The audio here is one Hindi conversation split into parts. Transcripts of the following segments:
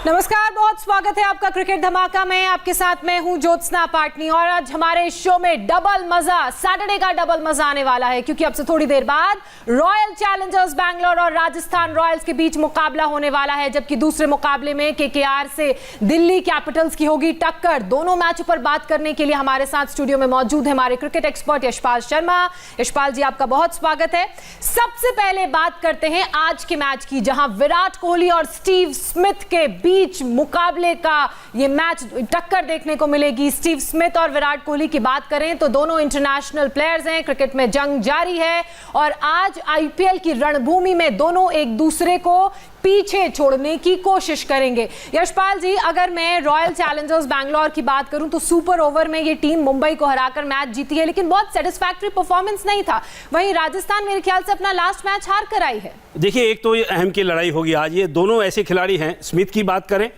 नमस्कार, बहुत स्वागत है आपका क्रिकेट धमाका में। आपके साथ मैं हूं ज्योत्सना पाटनी और आज हमारे शो में डबल मजा, सैटरडे का डबल मजा आने वाला है क्योंकि अब से थोड़ी देर बाद रॉयल चैलेंजर्स बैंगलोर और राजस्थान रॉयल्स के बीच मुकाबला होने वाला है, जबकि दूसरे मुकाबले में केकेआर से दिल्ली कैपिटल्स की होगी टक्कर। दोनों मैचों पर बात करने के लिए हमारे साथ स्टूडियो में मौजूद है हमारे क्रिकेट एक्सपर्ट यशपाल शर्मा। यशपाल जी, आपका बहुत स्वागत है। सबसे पहले बात करते हैं आज के मैच की, जहां विराट कोहली और स्टीव स्मिथ के बीच मुकाबले का ये मैच टक्कर देखने को मिलेगी। स्टीव स्मिथ और विराट कोहली की बात करें तो दोनों इंटरनेशनल प्लेयर्स हैं, क्रिकेट में जंग जारी है और आज आईपीएल की रणभूमि में दोनों एक दूसरे को पीछे छोड़ने की कोशिश करेंगे। यशपाल जी, अगर मैं रॉयल चैलेंजर्स बैंगलोर की बात करूं तो सुपर ओवर में ये टीम मुंबई को हराकर मैच जीती है, लेकिन बहुत सेटिस्फैक्टरी परफॉर्मेंस नहीं था। वहीं राजस्थान मेरे ख्याल से अपना लास्ट मैच हार कर आई है। देखिए, एक तो ये अहम की लड़ाई होगी आज। ये दोनों ऐसे खिलाड़ी हैं, स्मिथ की बात करें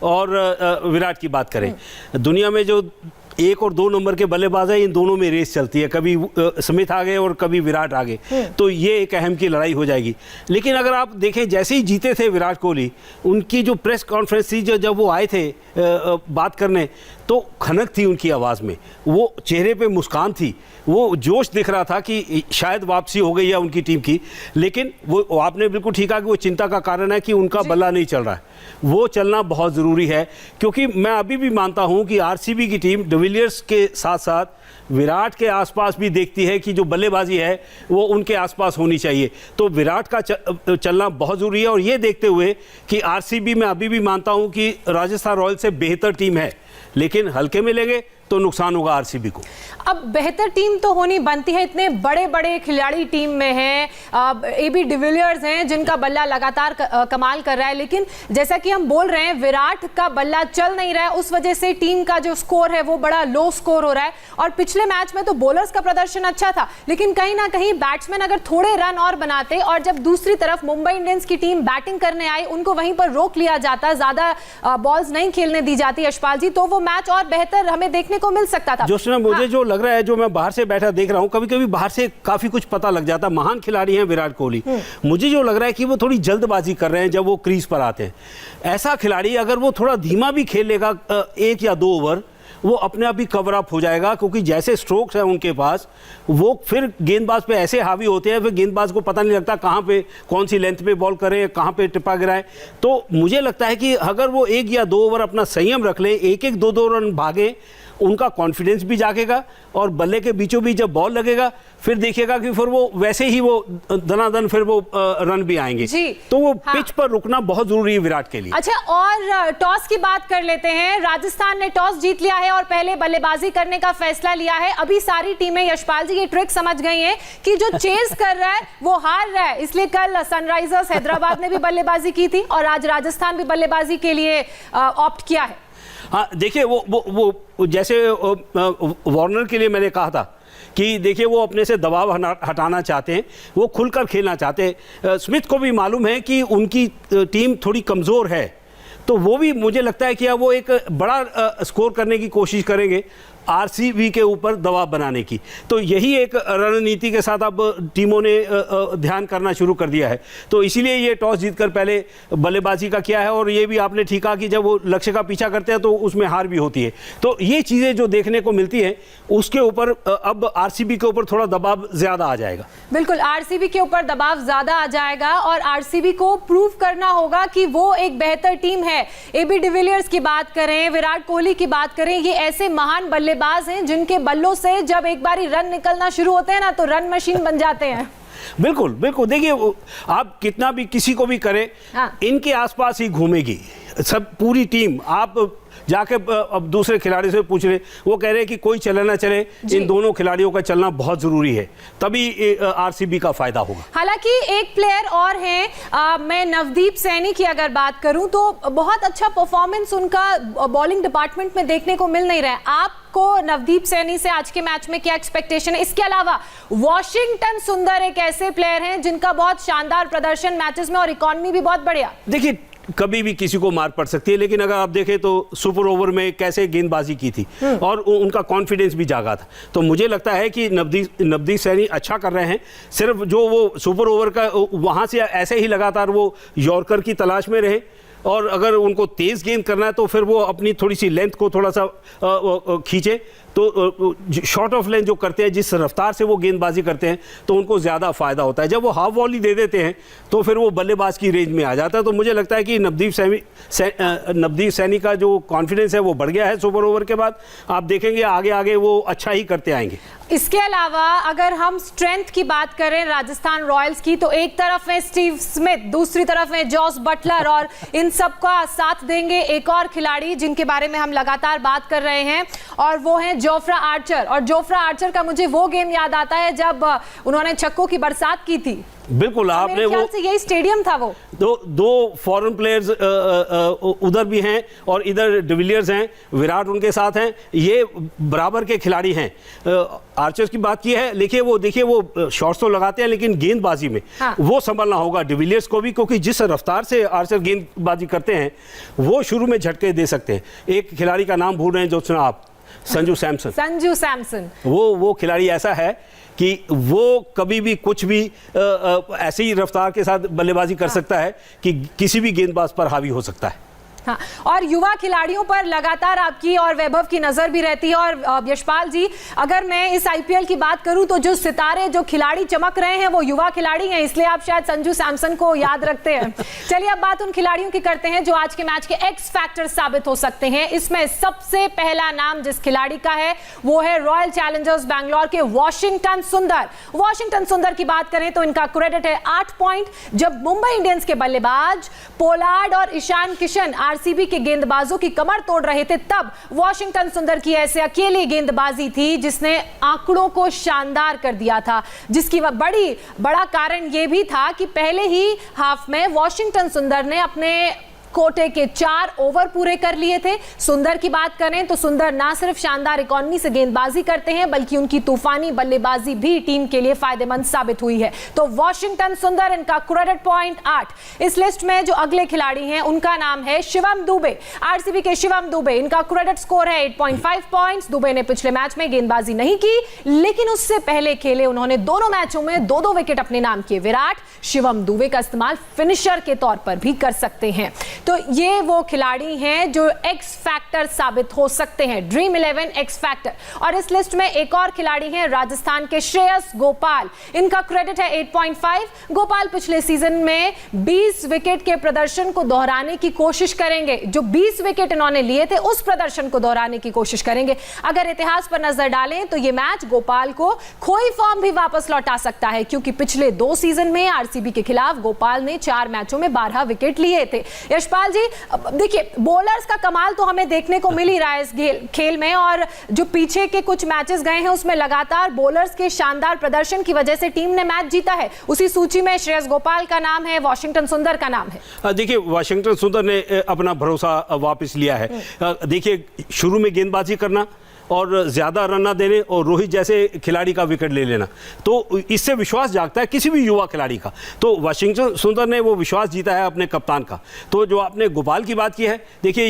और विराट की बात करें, दुनिया में जो 1 और 2 नंबर के बल्लेबाज हैं, इन दोनों में रेस चलती है। कभी स्मिथ आ गए और कभी विराट आ गए, तो ये एक अहम की लड़ाई हो जाएगी। लेकिन अगर आप देखें, जैसे ही जीते थे विराट कोहली, उनकी जो प्रेस कॉन्फ्रेंस थी, जब वो आए थे बात करने, तो खनक थी उनकी आवाज़ में, वो चेहरे पे मुस्कान थी, वो जोश दिख रहा था कि शायद वापसी हो गई है उनकी टीम की। लेकिन वो आपने बिल्कुल ठीक कहा कि वो चिंता का कारण है कि उनका बल्ला नहीं चल रहा है। वो चलना बहुत ज़रूरी है, क्योंकि मैं अभी भी मानता हूं कि आरसीबी की टीम डिविलियर्स के साथ साथ विराट के आसपास भी देखती है कि जो बल्लेबाजी है वो उनके आसपास होनी चाहिए। तो विराट का चलना बहुत ज़रूरी है। और ये देखते हुए कि आरसीबी में अभी भी मानता हूं कि राजस्थान रॉयल्स से बेहतर टीम है, लेकिन हल्के में लेंगे तो नुकसान होगा आरसीबी को। अब बेहतर टीम तो होनी बनती है, इतने बड़े बड़े खिलाड़ी टीम में हैं। एबी डिविलियर्स हैं जिनका बल्ला लगातार कमाल कर रहा है, लेकिन जैसा कि हम बोल रहे हैं विराट का बल्ला चल नहीं रहा है, उस वजह से टीम का जो स्कोर है वो बड़ा लो स्कोर हो रहा है। और पिछले मैच में तो बॉलर्स का प्रदर्शन अच्छा था, लेकिन कहीं ना कहीं बैट्समैन अगर थोड़े रन और बनाते और जब दूसरी तरफ मुंबई इंडियंस की टीम बैटिंग करने आई, उनको वहीं पर रोक लिया जाता, ज्यादा बॉल्स नहीं खेलने दी जाती यशपाल जी, तो वो मैच और बेहतर हमें देखने को मिल सकता था। जोशना, मुझे जो लग रहा है, जो मैं बाहर से बैठा देख रहा हूं, कभी कभी बाहर से काफी कुछ पता लग जाता। महान खिलाड़ी हैं विराट कोहली, मुझे जो लग रहा है कि वो थोड़ी जल्दबाजी कर रहे हैं जब वो क्रीज पर आते हैं। ऐसा खिलाड़ी अगर वो थोड़ा धीमा भी खेल लेगा 1 या 2 ओवर, वो अपने आप ही कवर अप हो जाएगा, क्योंकि जैसे स्ट्रोक्स हैं उनके पास, वो फिर गेंदबाज पे ऐसे हावी होते हैं, फिर गेंदबाज को पता नहीं लगता कहाँ पे कौन सी लेंथ पे बॉल करें, कहाँ पे टिप्पा गिराएं। तो मुझे लगता है कि अगर वो 1 या 2 ओवर अपना संयम रख लें, 1-1, 2-2 रन भागे, उनका कॉन्फिडेंस भी जागेगा और बल्ले के बीचों बीच जब बॉल लगेगा, फिर देखिएगा कि फिर वो वैसे ही वो दनादन फिर वो रन भी आएंगे। तो वो पिच पर रुकना बहुत जरूरी है विराट के लिए। अच्छा, और टॉस की बात कर लेते हैं। राजस्थान ने टॉस जीत लिया है और पहले बल्लेबाजी करने का फैसला लिया है। अभी सारी टीमें, यशपाल जी, ये ट्रिक समझ गई हैं कि जो चेस कर रहा है वो हार रहा है, इसलिए कल सनराइजर्स हैदराबाद ने भी बल्लेबाजी की थी और आज राजस्थान भी बल्लेबाजी के लिए ऑप्ट किया है। हाँ, देखिए, वो जैसे वार्नर के लिए मैंने कहा था कि देखिए वो अपने से दबाव हटाना चाहते हैं, वो खुलकर खेलना चाहते हैं। स्मिथ को भी मालूम है कि उनकी टीम थोड़ी कमज़ोर है, तो वो भी मुझे लगता है कि अब वो एक बड़ा स्कोर करने की कोशिश करेंगे, आरसीबी के ऊपर दबाव बनाने की। तो यही एक रणनीति के साथ अब टीमों ने ध्यान करना शुरू कर दिया है। तो इसीलिए ये टॉस जीतकर पहले बल्लेबाजी का किया है। और ये भी आपने ठीक कहा कि जब वो लक्ष्य का पीछा करते हैं तो उसमें हार भी होती है। तो ये चीज़ें जो देखने को मिलती हैं, उसके ऊपर अब आरसीबी के ऊपर थोड़ा दबाव ज़्यादा आ जाएगा। बिल्कुल, आरसीबी के ऊपर दबाव ज़्यादा आ जाएगा और आरसीबी को प्रूव करना होगा कि वो एक बेहतर टीम है। एबी डिविलियर्स की बात करें, विराट कोहली की बात करें, ये ऐसे महान बल्लेबाज हैं जिनके बल्लों से जब एक बारी रन निकलना शुरू होते हैं ना, तो रन मशीन बन जाते हैं। बिल्कुल बिल्कुल, देखिए आप कितना भी किसी को भी करें, इनके आसपास ही घूमेगी सब पूरी टीम। आप जाके अब दूसरे खिलाड़ी से पूछ रहे, वो कह रहे हैं कि कोई चले ना चले, इन दोनों खिलाड़ियों का चलना बहुत जरूरी है, तभी आरसीबी का फायदा होगा। हालांकि एक प्लेयर और हैं, मैं नवदीप सैनी की अगर बात करूं तो बहुत अच्छा परफॉर्मेंस उनका बॉलिंग डिपार्टमेंट में देखने को मिल नहीं रहा है। आपको नवदीप सैनी से आज के मैच में क्या एक्सपेक्टेशन है? इसके अलावा वॉशिंगटन सुंदर एक ऐसे प्लेयर हैं जिनका बहुत शानदार प्रदर्शन मैचेस में और इकॉनमी भी बहुत बढ़िया। देखिए, कभी भी किसी को मार पड़ सकती है। लेकिन अगर आप देखें तो सुपर ओवर में कैसे गेंदबाजी की थी और उनका कॉन्फिडेंस भी जागा था। तो मुझे लगता है कि नवदीप सैनी अच्छा कर रहे हैं। सिर्फ जो वो सुपर ओवर का वहाँ से ऐसे ही लगातार वो यॉर्कर की तलाश में रहे, और अगर उनको तेज़ गेंद करना है तो फिर वो अपनी थोड़ी सी लेंथ को थोड़ा सा खींचे। तो शॉर्ट ऑफ लेंथ जो करते हैं, जिस रफ्तार से वो गेंदबाजी करते हैं, तो उनको ज़्यादा फ़ायदा होता है। जब वो हाफ वॉली दे देते हैं तो फिर वो बल्लेबाज की रेंज में आ जाता है। तो मुझे लगता है कि नवदीप सैनी का जो कॉन्फिडेंस है वो बढ़ गया है सुपर ओवर के बाद। आप देखेंगे आगे आगे वो अच्छा ही करते आएंगे। इसके अलावा अगर हम स्ट्रेंथ की बात करें राजस्थान रॉयल्स की, तो एक तरफ है स्टीव स्मिथ, दूसरी तरफ है जॉस बटलर, और इन सबका साथ देंगे एक और खिलाड़ी जिनके बारे में हम लगातार बात कर रहे हैं, और वो हैं जोफ्रा आर्चर। और जोफ्रा आर्चर का मुझे वो गेम याद आता है जब उन्होंने छक्कों की बरसात की थी। बिल्कुल, आपने वो से यही स्टेडियम था। वो दो फॉरेन प्लेयर्स उधर भी हैं और इधर डिविलियर्स हैं, विराट उनके साथ हैं। ये बराबर के खिलाड़ी हैं। आर्चर्स की बात की है, देखिए वो शॉट्स तो लगाते हैं लेकिन गेंदबाजी में वो संभलना होगा डिविलियर्स को भी, क्योंकि जिस रफ्तार से आर्चर गेंदबाजी करते हैं वो शुरू में झटके दे सकते हैं। एक खिलाड़ी का नाम भूल रहे हैं जो सुना आप, संजू सैमसन। वो खिलाड़ी ऐसा है कि वो कभी भी कुछ भी ऐसे ही रफ्तार के साथ बल्लेबाजी कर सकता है कि किसी भी गेंदबाज पर हावी हो सकता है। हाँ, और युवा खिलाड़ियों पर लगातार आपकी और वैभव की नजर भी रहती है। और यशपाल जी, अगर मैं इस आईपीएल की बात करूं तो जो सितारे, जो खिलाड़ी चमक रहे हैं वो युवा खिलाड़ी हैं, इसलिए आप शायद संजू सैमसन को याद रखते हैं। चलिए अब बात उन खिलाड़ियों की करते हैं जो आज के मैच के एक्स फैक्टर साबित हो सकते हैं। इसमें सबसे पहला नाम जिस खिलाड़ी का है वो है रॉयल चैलेंजर्स बैंगलोर के वॉशिंगटन सुंदर की बात करें तो इनका क्रेडिट है 8 पॉइंट। जब मुंबई इंडियंस के बल्लेबाज पोलार्ड और ईशान किशन आरसीबी के गेंदबाजों की कमर तोड़ रहे थे, तब वॉशिंगटन सुंदर की ऐसे अकेली गेंदबाजी थी जिसने आंकड़ों को शानदार कर दिया था, जिसकी बड़ा कारण यह भी था कि पहले ही हाफ में वॉशिंगटन सुंदर ने अपने कोटे के 4 ओवर पूरे कर लिए थे। सुंदर की बात करें तो सुंदर ना सिर्फ शानदार इकॉनमी से गेंदबाजी करते हैं बल्कि उनकी तूफानी बल्लेबाजी भी टीम के लिए फायदेमंद साबित हुई है। तो वॉशिंगटन सुंदर, इनका क्रेडिट पॉइंट 8। इस लिस्ट में जो अगले खिलाड़ी हैं उनका नाम है शिवम दुबे, आरसीबी के शिवम दुबे। इनका क्रेडिट स्कोर है 8.5 पॉइंट्स। दुबे ने पिछले मैच में गेंदबाजी नहीं की, लेकिन उससे पहले खेले उन्होंने दोनों मैचों में 2-2 विकेट अपने नाम किए। विराट शिवम दुबे का इस्तेमाल फिनिशर के तौर पर भी कर सकते हैं। तो ये वो खिलाड़ी हैं जो एक्स फैक्टर साबित हो सकते हैं, ड्रीम 11 एक्स फैक्टर। और इस लिस्ट में एक और खिलाड़ी हैं राजस्थान के श्रेयस गोपाल। इनका क्रेडिट है 8.5। गोपाल पिछले सीजन में 20 विकेट के प्रदर्शन को दोहराने की कोशिश करेंगे। जो 20 विकेट इन्होंने लिए थे उस प्रदर्शन को दोहराने की कोशिश करेंगे। अगर इतिहास पर नजर डालें तो ये मैच गोपाल को खोई फॉर्म भी वापस लौटा सकता है, क्योंकि पिछले 2 सीजन में आरसीबी के खिलाफ गोपाल ने 4 मैचों में 12 विकेट लिए थे। यशपाल जी, देखिए बॉलर्स का कमाल तो हमें देखने को मिल ही रहा है इस खेल में, और जो पीछे के कुछ मैचेस गए हैं उसमें लगातार बॉलर्स के शानदार प्रदर्शन की वजह से टीम ने मैच जीता है। उसी सूची में श्रेयस गोपाल का नाम है, वॉशिंगटन सुंदर का नाम है। देखिए वॉशिंगटन सुंदर ने अपना भरोसा वापस लिया है। देखिए शुरू में गेंदबाजी करना और ज़्यादा रन ना देने और रोहित जैसे खिलाड़ी का विकेट ले लेना, तो इससे विश्वास जागता है किसी भी युवा खिलाड़ी का। तो वाशिंगटन सुंदर ने वो विश्वास जीता है अपने कप्तान का। तो जो आपने गोपाल की बात की है, देखिए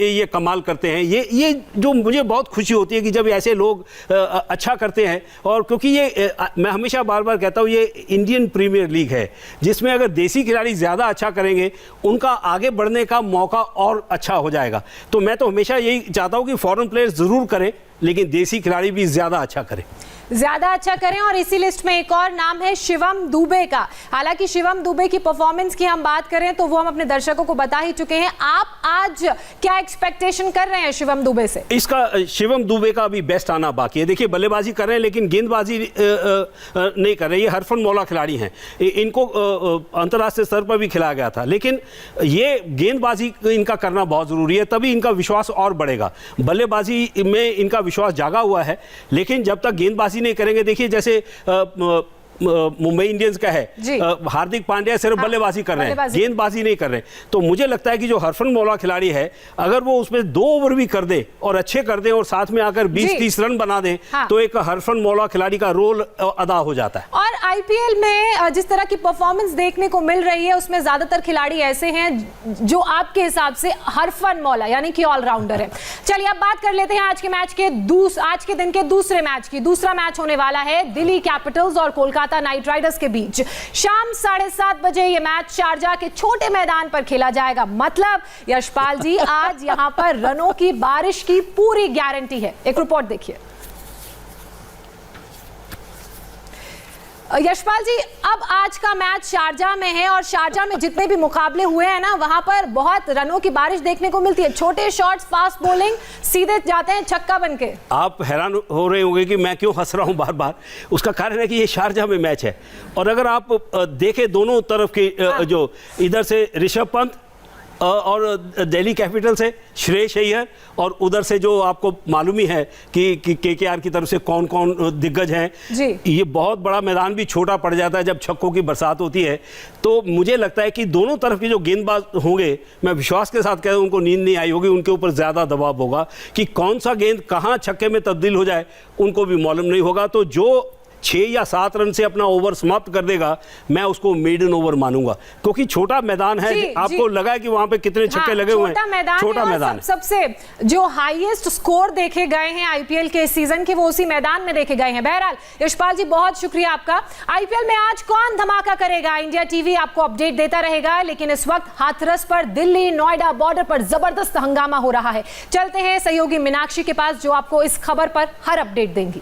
ये कमाल करते हैं। ये जो मुझे बहुत खुशी होती है कि जब ऐसे लोग अच्छा करते हैं, और क्योंकि ये मैं हमेशा बार बार कहता हूँ ये इंडियन प्रीमियर लीग है जिसमें अगर देसी खिलाड़ी ज़्यादा अच्छा करेंगे उनका आगे बढ़ने का मौका और अच्छा हो जाएगा। तो मैं तो हमेशा यही चाहता हूँ कि फॉरेन प्लेयर्स ज़रूर करें लेकिन देसी खिलाड़ी भी ज़्यादा अच्छा करें। और इसी लिस्ट में एक और नाम है शिवम दुबे का। हालांकि शिवम दुबे की परफॉर्मेंस की हम बात करें तो वो हम अपने दर्शकों को बता ही चुके हैं। आप आज क्या एक्सपेक्टेशन कर रहे हैं शिवम दुबे से? इसका शिवम दुबे का अभी बेस्ट आना बाकी है। देखिए बल्लेबाजी कर रहे हैं लेकिन गेंदबाजी नहीं कर रहे। ये हरफन मौला खिलाड़ी हैं, इनको अंतर्राष्ट्रीय स्तर पर भी खिलाया गया था, लेकिन ये गेंदबाजी इनका करना बहुत ज़रूरी है, तभी इनका विश्वास और बढ़ेगा। बल्लेबाजी में इनका विश्वास जागा हुआ है, लेकिन जब तक गेंदबाजी नहीं करेंगे, देखिए जैसे मुंबई इंडियंस का है, हार्दिक पांड्या सिर्फ बल्लेबाजी कर रहे हैं, गेंदबाजी नहीं कर रहे। तो मुझे लगता है कि जो हरफन मौला खिलाड़ी है, अगर वो उसमें 2 ओवर भी कर दे और अच्छे कर दे और साथ में आकर 20-30 रन बना दे, तो एक हरफन मौला खिलाड़ी का रोल अदा हो जाता है। और आईपीएल में जिस तरह की परफॉर्मेंस देखने को मिल रही है, उसमें ज्यादातर खिलाड़ी ऐसे हैं जो आपके हिसाब से हरफन मौला यानी कि ऑलराउंडर है। चलिए अब बात कर लेते हैं आज के दिन के दूसरे मैच की। दूसरा मैच होने वाला है दिल्ली कैपिटल्स और कोलकाता नाइट राइडर्स के बीच। शाम 7:30 बजे यह मैच शारजाह के छोटे मैदान पर खेला जाएगा। मतलब यशपाल जी, आज यहां पर रनों की बारिश की पूरी गारंटी है। एक रिपोर्ट देखिए। यशपाल जी, अब आज का मैच शारजाह में है और शारजाह में जितने भी मुकाबले हुए हैं ना, वहां पर बहुत रनों की बारिश देखने को मिलती है। छोटे शॉट्स, फास्ट बॉलिंग, सीधे जाते हैं छक्का बनके। आप हैरान हो रहे होंगे कि मैं क्यों हंस रहा हूं बार बार। उसका कारण है कि ये शारजाह में मैच है और अगर आप देखें दोनों तरफ के जो इधर से ऋषभ पंत और दिल्ली कैपिटल से श्रेयस अय्यर और उधर से जो आपको मालूम ही है कि केकेआर की तरफ से कौन कौन दिग्गज हैं जी। ये बहुत बड़ा मैदान भी छोटा पड़ जाता है जब छक्कों की बरसात होती है। तो मुझे लगता है कि दोनों तरफ के जो गेंदबाज होंगे, मैं विश्वास के साथ कहता हूं, उनको नींद नहीं आई होगी, उनके ऊपर ज़्यादा दबाव होगा कि कौन सा गेंद कहाँ छक्के में तब्दील हो जाए, उनको भी मालूम नहीं होगा। तो जो 6 या 7 रन से अपना ओवर समाप्त कर देगा, मैं उसको मेडन ओवर मानूंगा, क्योंकि छोटा मैदान है। आपको लगा है कि वहां पे कितने छक्के लगे हुए हैं? छोटा मैदान। सबसे जो हाईएस्ट स्कोर देखे गए हैं आईपीएल के सीजन के, वो उसी मैदान में देखे गए हैं। बहरहाल यशपाल जी, बहुत शुक्रिया आपका। आईपीएल में आज कौन धमाका करेगा, इंडिया टीवी आपको अपडेट देता रहेगा। लेकिन इस वक्त हाथरस पर दिल्ली नोएडा बॉर्डर पर जबरदस्त हंगामा हो रहा है। चलते हैं सहयोगी मीनाक्षी के पास, जो आपको इस खबर पर हर अपडेट देंगी।